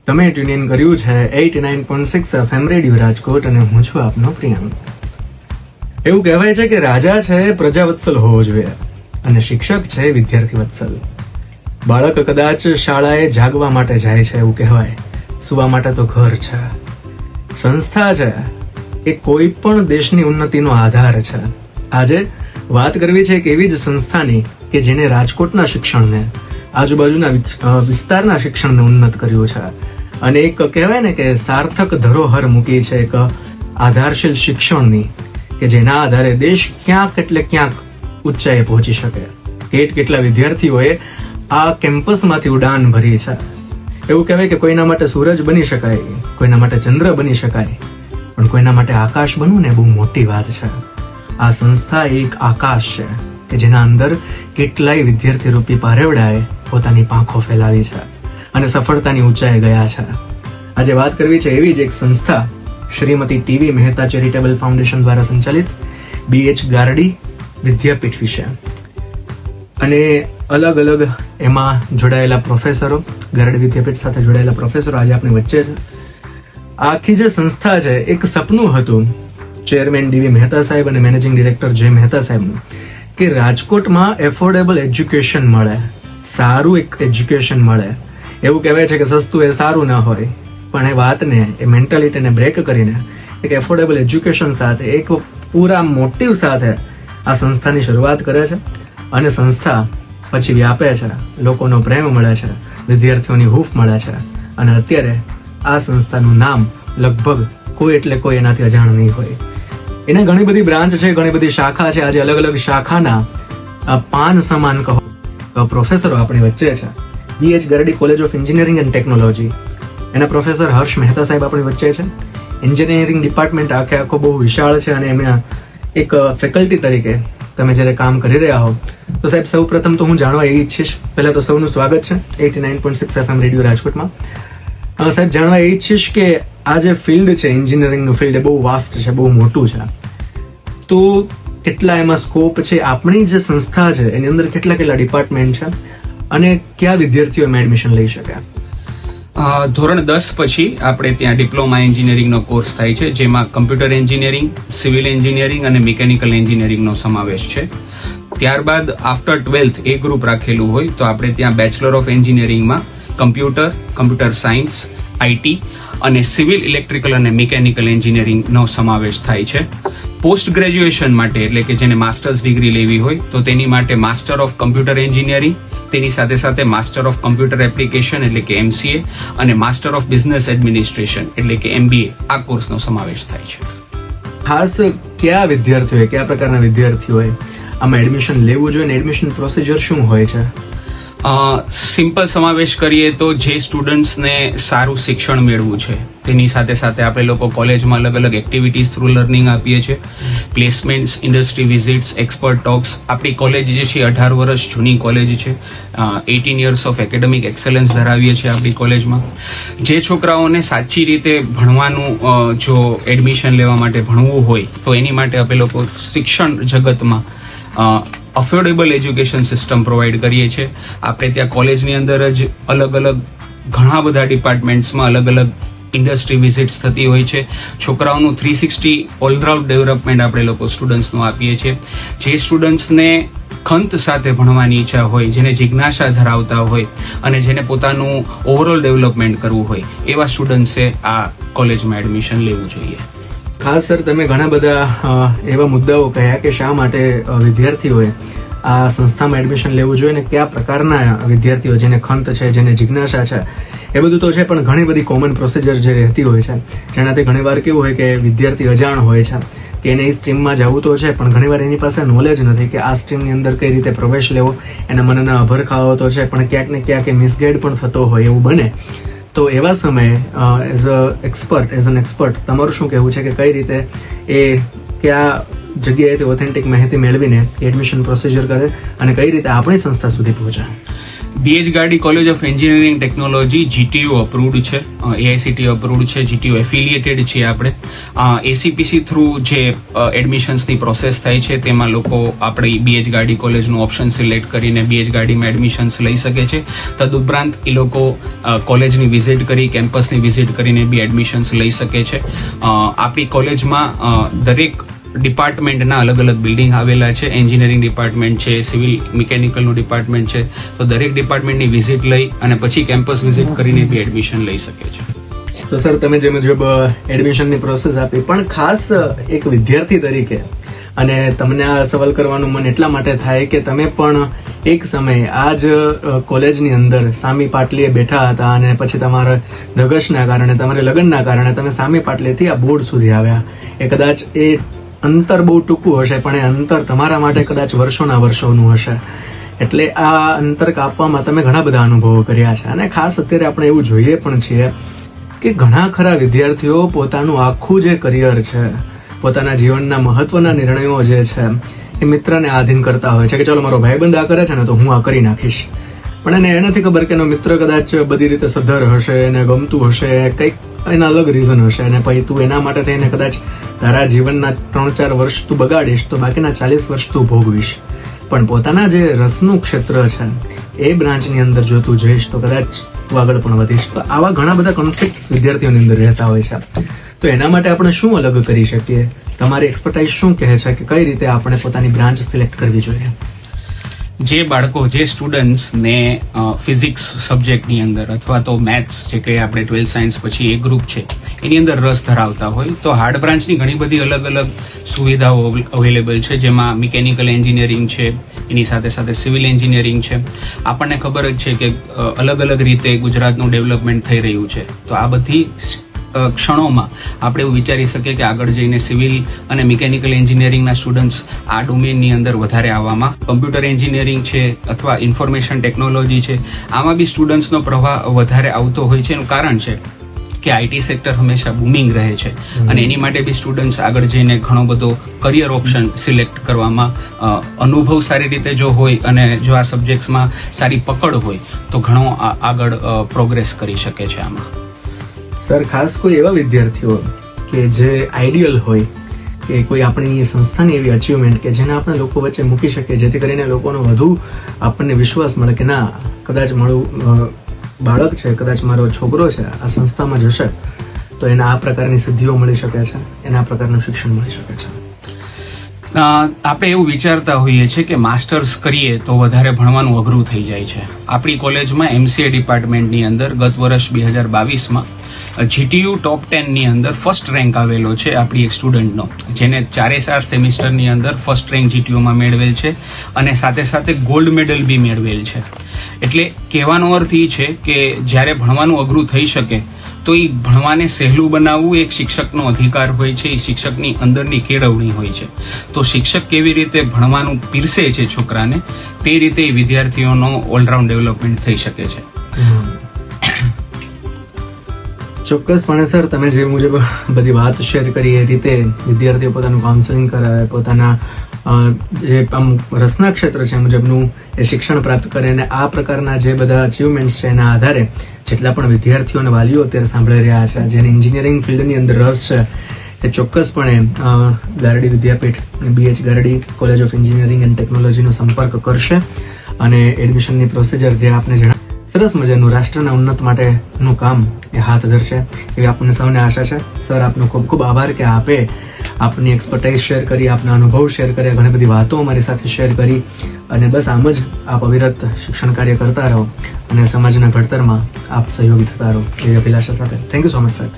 તમે tune in કર્યું છે 89.6 FM રેડિયો રાજકોટ અને હું છું આપનો પ્રિયાંક. એવું કહેવાય છે કે રાજા છે પ્રજાવત્સલ હોવો જોઈએ અને શિક્ષક છે વિદ્યાર્થી વત્સલ. બાળક કદાચ શાળાએ જાગવા માટે જાય છે એવું કહેવાય, સુવા માટે તો ઘર છે. સંસ્થા છે એ કોઈ પણ દેશની ઉન્નતિનો આધાર છે. આજે વાત કરવી છે એક એવી જ સંસ્થાની કે જેને રાજકોટના શિક્ષણને, આજુબાજુના વિસ્તારના શિક્ષણને ઉન્નત કર્યું છે અને એક કહેવાય ને કે સાર્થક ધરોહર મૂકી છે એક આધારશીલ શિક્ષણની, કે જેના આધારે દેશ ક્યાંક એટલે ક્યાંક ઊંચાઈએ પહોંચી શકે. કેટલા વિદ્યાર્થીઓએ આ કેમ્પસમાંથી ઉડાન ભરી છે. એવું કહેવાય કે કોઈના માટે સૂરજ બની શકાય, કોઈના માટે ચંદ્ર બની શકાય, પણ કોઈના માટે આકાશ બનવું ને બહુ મોટી વાત છે. આ સંસ્થા એક આકાશ છે કે જેના અંદર કેટલાય વિદ્યાર્થી રૂપી પારેવડાએ પોતાની પાંખો ફેલાવી છે અને સફળતાની ઊંચાઈએ ગયા છે. આજે વાત કરવી છે એવી જ એક સંસ્થા, Shrimati TV Mehta charitable foundation દ્વારા સંચાલિત BH ગારડી વિદ્યાપીઠ વિશે. અને અલગ અલગ એમાં જોડાયેલા પ્રોફેસરો, ગારડી વિદ્યાપીઠ સાથે જોડાયેલા પ્રોફેસરો આજે આપણી વચ્ચે છે. આખી જે સંસ્થા છે એક સપનું હતું ચેરમેન DV મહેતા સાહેબ અને મેનેજિંગ ડિરેક્ટર J મહેતા સાહેબનું, કે રાજકોટમાં એફોર્ડેબલ એજ્યુકેશન મળે, સારું એક એજ્યુકેશન મળે. એવું કહેવાય છે કે સસ્તું એ સારું ના હોય, પણ એ વાતને, એ મેન્ટાલિટીને બ્રેક કરીને એક એફોર્ડેબલ એજ્યુકેશન સાથે, એક પૂરા મોટિવ સાથે આ સંસ્થાની શરૂઆત કરે છે અને સંસ્થા પછી વ્યાપે છે. લોકોનો પ્રેમ મળે છે, વિદ્યાર્થીઓની હૂફ મળે છે અને અત્યારે આ સંસ્થાનું નામ લગભગ કોઈ એટલે કોઈ એનાથી અજાણ નહીં હોય. એને ઘણી બધી બ્રાન્ચ છે, ઘણી બધી શાખા છે. આજે અલગ અલગ શાખાના પાન સમાન કહો પ્રોફેસરો આપણી વચ્ચે છે. BH Gardi college of engineering and technology, એના પ્રોફેસર હર્ષ મહેતા સાહેબ આપણી વચ્ચે છે. એન્જિનિયરિંગ ડિપાર્ટમેન્ટ આખો બહુ વિશાળ છે અને એમાં એક ફેકલ્ટી તરીકે તમે જ્યારે કામ કરી રહ્યા હો તો સાહેબ સૌ પ્રથમ તો હું જાણવા એ ઈચ્છીશ, પહેલા તો સૌનું સ્વાગત છે 89.6 FM રેડિયો રાજકોટમાં. સાહેબ, જાણવા એ ઈચ્છીશ કે આ જે ફિલ્ડ છે એન્જિનિયરિંગનું ફિલ્ડ એ બહુ વાસ્ટ છે, બહુ મોટું છે, તો કેટલા એમાં સ્કોપ છે? આપણી જે સંસ્થા છે એની અંદર કેટલા ડિપાર્ટમેન્ટ છે અને કયા વિદ્યાર્થીઓ એમાં એડમિશન લઈ શકે? ધોરણ 10 પછી આપણે ત્યાં ડિપ્લોમા એન્જિનિયરિંગનો કોર્સ થાય છે, જેમાં કમ્પ્યુટર એન્જિનિયરિંગ, સિવિલ એન્જિનિયરિંગ અને મિકેનિકલ એન્જિનિયરિંગનો સમાવેશ છે. ત્યારબાદ આફ્ટર 12th એ ગ્રુપ રાખેલું હોય તો આપણે ત્યાં બેચલર ઓફ એન્જિનિયરિંગમાં કમ્પ્યુટર સાયન્સ, IT અને સિવિલ, ઇલેક્ટ્રિકલ અને મિકેનિકલ એન્જિનિયરિંગનો સમાવેશ થાય છે. પોસ્ટ ગ્રેજ્યુએશન માટે, એટલે કે જેને માસ્ટર્સ ડિગ્રી લેવી હોય તો તેની માટે માસ્ટર ઓફ કમ્પ્યુટર એન્જિનિયરિંગ, તેની સાથે સાથે માસ્ટર ઓફ કમ્પ્યુટર એપ્લિકેશન એટલે કે MCA અને માસ્ટર ઓફ બિઝનેસ એડમિનિસ્ટ્રેશન એટલે કે MBA આ કોર્સનો સમાવેશ થાય છે. ખાસ કયા વિદ્યાર્થીઓએ, કયા પ્રકારના વિદ્યાર્થીઓએ આમાં એડમિશન લેવું જોઈએ અને એડમિશન પ્રોસિજર શું હોય છે? સિમ્પલ સમાવેશ કરીએ તો જે સ્ટુડન્ટ્સને સારું શિક્ષણ મેળવું છે તેની સાથે સાથે આપણે લોકો કોલેજમાં અલગ અલગ એક્ટિવિટીઝ થ્રુ લર્નિંગ આપીએ છીએ. પ્લેસમેન્ટ્સ, ઇન્ડસ્ટ્રી વિઝિટ્સ, એક્સપર્ટ ટોક્સ. આપણી કોલેજ જે છે 18 વર્ષ જૂની કોલેજ છે. 18 years ઓફ એકેડેમિક એક્સેલન્સ ધરાવીએ છીએ આપણી કોલેજમાં. જે છોકરાઓને સાચી રીતે ભણવાનું, જો એડમિશન લેવા માટે ભણવું હોય તો એની માટે આપણે લોકો શિક્ષણ જગતમાં અફોર્ડેબલ એજ્યુકેશન સિસ્ટમ પ્રોવાઈડ કરીએ છીએ. આપણે ત્યાં કોલેજની અંદર જ અલગ અલગ ઘણા બધા ડિપાર્ટમેન્ટ્સમાં અલગ અલગ ઇન્ડસ્ટ્રી વિઝિટ્સ થતી હોય છે. છોકરાઓનું 360 ઓલરાઉન્ડ ડેવલપમેન્ટ આપણે લોકો સ્ટુડન્ટ્સનું આપીએ છીએ. જે સ્ટુડન્ટ્સને ખંત સાથે ભણવાની ઈચ્છા હોય, જેને જિજ્ઞાસા ધરાવતા હોય અને જેને પોતાનું ઓવરઓલ ડેવલપમેન્ટ કરવું હોય એવા સ્ટુડન્ટ્સે આ કોલેજમાં એડમિશન લેવું જોઈએ. ખાસ સર, તમે ઘણા બધા એવા મુદ્દાઓ કહ્યા કે શા માટે વિદ્યાર્થીઓએ આ સંસ્થામાં એડમિશન લેવું જોઈએ અને કયા પ્રકારના વિદ્યાર્થીઓ, જેને ખંત છે, જેને જિજ્ઞાસા છે, એ બધું તો છે, પણ ઘણી બધી કોમન પ્રોસિજર જે રહેતી હોય છે જેનાથી ઘણીવાર કેવું હોય કે વિદ્યાર્થી અજાણ હોય છે કે એને એ સ્ટ્રીમમાં જવું તો છે પણ ઘણીવાર એની પાસે નોલેજ નથી કે આ સ્ટ્રીમની અંદર કઈ રીતે પ્રવેશ લેવો. એના મનના અભરખાઓ તો છે પણ ક્યાંક ને ક્યાંક મિસગાઈડ પણ થતો હોય એવું બને. તો એવા સમયે એઝ એન એક્સપર્ટ તમારું શું કહેવું છે કે કઈ રીતે એ કયા જગ્યાએથી ઓથેન્ટિક માહિતી મેળવીને એડમિશન પ્રોસિજર કરે અને કઈ રીતે આપણી સંસ્થા સુધી પહોંચે? બીએચ ગાડી college of engineering technology GTU approved છે, AICTE અપ્રુવડ છે, GTU એફિલિએટેડ છીએ આપણે. ACPC થ્રુ જે એડમિશન્સની પ્રોસેસ થાય છે તેમાં લોકો આપણી બીએચ ગાડી કોલેજનું ઓપ્શન સિલેક્ટ કરીને બીએચ ગાડીમાં એડમિશન્સ લઈ શકે છે. તદુપરાંત એ લોકો કોલેજની વિઝિટ કરી, કેમ્પસની વિઝિટ કરીને બી એડમિશન્સ લઈ શકે છે. આપણી કોલેજમાં દરેક ડિપાર્ટમેન્ટના અલગ અલગ બિલ્ડિંગ આવેલા છે. એન્જિનિયરિંગ ડિપાર્ટમેન્ટ છે, સિવિલ મિકેનિકલનું ડિપાર્ટમેન્ટ છે, તો દરેક ડિપાર્ટમેન્ટની વિઝિટ લઈ અને પછી કેમ્પસ વિઝિટ કરીને બી એડમિશન લઈ શકે છે. તો સર, તમે જે મુજબ એડમિશનની પ્રોસેસ આપી, પણ ખાસ એક વિદ્યાર્થી તરીકે અને તમને આ સવાલ કરવાનું મન એટલા માટે થાય કે તમે પણ એક સમયે આ જ કોલેજની અંદર સામી પાટલીએ બેઠા હતા અને પછી તમારા ધગશના કારણે, તમારે લગ્નના કારણે તમે સામી પાટલીથી આ બોર્ડ સુધી આવ્યા. એ કદાચ એ અંતર બહુ ટૂંકું હશે, પણ એ અંતર તમારા માટે કદાચ વર્ષોના વર્ષોનું હશે. એટલે આ અંતર કાપવામાં તમે ઘણા બધા અનુભવો કર્યા છે. અને ખાસ અત્યારે આપણે એવું જોઈએ પણ છીએ કે ઘણા ખરા વિદ્યાર્થીઓ પોતાનું આખું જે કરિયર છે, પોતાના જીવનના મહત્વના નિર્ણયો જે છે એ મિત્રને આધીન કરતા હોય છે કે ચાલો મારો ભાઈબંધ આ કરે છે ને તો હું આ કરી નાખીશ. પણ એને એ નથી ખબર કે એનો મિત્ર કદાચ બધી રીતે સદ્ધર હશે, એને ગમતું હશે, કંઈક એના અલગ રીઝન હશે, અને પછી તું એના માટે થઈને કદાચ તારા જીવનના 3-4 વર્ષ તું બગાડીશ તો બાકીના 40 વર્ષ તું ભોગવીશ. પણ પોતાના જે રસનું ક્ષેત્ર છે એ બ્રાન્ચની અંદર જો તું જઈશ તો કદાચ તું આગળ પણ વધીશ. તો આવા ઘણા બધા કોન્ફ્લિક્ટ્સ વિદ્યાર્થીઓની અંદર રહેતા હોય છે. તો એના માટે આપણે શું અલગ કરી શકીએ? તમારી એક્સપર્ટાઇઝ શું કહે છે કે કઈ રીતે આપણે પોતાની બ્રાન્ચ સિલેક્ટ કરવી જોઈએ? જે બાળકો, જે સ્ટુડન્ટ્સને ફિઝિક્સ સબ્જેક્ટની અંદર અથવા તો મેથ્સ જે કંઈ આપણે 12th સાયન્સ પછી એ ગ્રુપ છે એની અંદર રસ ધરાવતા હોય તો હાર્ડ બ્રાન્ચની ઘણી બધી અલગ અલગ સુવિધાઓ અવેલેબલ છે, જેમાં મિકેનિકલ એન્જિનિયરિંગ છે, એની સાથે સાથે સિવિલ એન્જિનિયરિંગ છે. આપણને ખબર જ છે કે અલગ અલગ રીતે ગુજરાતનું ડેવલપમેન્ટ થઈ રહ્યું છે. તો આ બધી ક્ષણોમાં આપણે એવું વિચારી શકીએ કે આગળ જઈને સિવિલ અને મિકેનિકલ એન્જિનિયરિંગના સ્ટુડન્ટ્સ આ ડોમેનની અંદર વધારે આવવામાં, કમ્પ્યુટર એન્જિનિયરિંગ છે અથવા ઇન્ફોર્મેશન ટેકનોલોજી છે, આમાં બી સ્ટુડન્ટ્સનો પ્રવાહ વધારે આવતો હોય છે. એનું કારણ છે કે આઈટી સેક્ટર હંમેશા બૂમિંગ રહે છે અને એની માટે બી સ્ટુડન્ટ્સ આગળ જઈને ઘણો બધો કરિયર ઓપ્શન સિલેક્ટ કરવામાં, અનુભવ સારી રીતે જો હોય અને જો આ સબ્જેક્ટ્સમાં સારી પકડ હોય તો ઘણો આગળ પ્રોગ્રેસ કરી શકે છે આમાં. સર, ખાસ કોઈ એવા વિદ્યાર્થીઓ કે જે આઈડિયલ હોય કે કોઈ આપણી સંસ્થાની એવી અચીવમેન્ટ કે જેને આપણે લોકો વચ્ચે મૂકી શકીએ, જેથી કરીને લોકોનો વધુ આપણને વિશ્વાસ મળે કે ના, કદાચ મારું બાળક છે, કદાચ મારો છોકરો છે આ સંસ્થામાં જશે તો એને આ પ્રકારની સિદ્ધિઓ મળી શકે છે, એને આ પ્રકારનું શિક્ષણ મળી શકે છે. આપણે એવું વિચારતા હોઈએ છીએ કે માસ્ટર્સ કરીએ તો વધારે ભણવાનું અઘરું થઈ જાય છે. આપણી કોલેજમાં MCA ડિપાર્ટમેન્ટની અંદર ગત વર્ષ 2022માં GTU ટોપ 10 ની અંદર ફર્સ્ટ રેન્ક આવેલો છે આપણી એક સ્ટુડન્ટનો, જેને 4 સેમિસ્ટરની અંદર ફર્સ્ટ રેન્ક GTUમાં મેળવેલ છે અને સાથે સાથે ગોલ્ડ મેડલ બી મેળવેલ છે. એટલે કહેવાનો અર્થ એ છે કે જ્યારે ભણવાનું અઘરું થઈ શકે તો એ ભણવાને સહેલું બનાવવું એક શિક્ષકનો અધિકાર હોય છે, એ શિક્ષકની અંદરની કેળવણી હોય છે. તો શિક્ષક કેવી રીતે ભણવાનું પીરસે છે છોકરાને, તે રીતે વિદ્યાર્થીઓનો ઓલરાઉન્ડ ડેવલપમેન્ટ થઈ શકે છે. ચોક્કસપણે સર, તમે જે મુજબ બધી વાત શેર કરી એ રીતે વિદ્યાર્થીઓ પોતાનું કાઉન્સેલિંગ કરાવે, પોતાના જે રસના ક્ષેત્ર છે મુજબનું એ શિક્ષણ પ્રાપ્ત કરે અને આ પ્રકારના જે બધા અચીવમેન્ટ્સ છે એના આધારે જેટલા પણ વિદ્યાર્થીઓ અને વાલીઓ અત્યારે સાંભળી રહ્યા છે જેને એન્જિનિયરિંગ ફિલ્ડની અંદર રસ છે એ ચોક્કસપણે Gardi Vidyapeeth BH Gardi college of engineering and ટેકનોલોજીનો સંપર્ક કરશે અને એડમિશનની પ્રોસિજર જે આપને જણાવી સરસ મજાનું રાષ્ટ્રના ઉન્નત માટેનું કામ એ હાથ ધરશે એવી આપણને સૌને આશા છે. સર, આપનો ખૂબ ખૂબ આભાર કે આપે આપની એક્સપર્ટાઇઝ શેર કરી, આપના અનુભવ શેર કર્યા, ઘણી બધી વાતો અમારી સાથે શેર કરી અને બસ આમ જ આપ અવિરત શિક્ષણ કાર્ય કરતા રહો અને સમાજના ઘડતરમાં આપ સહયોગી થતા રહો એવી અભિલાષા સાથે. Thank you so much sir.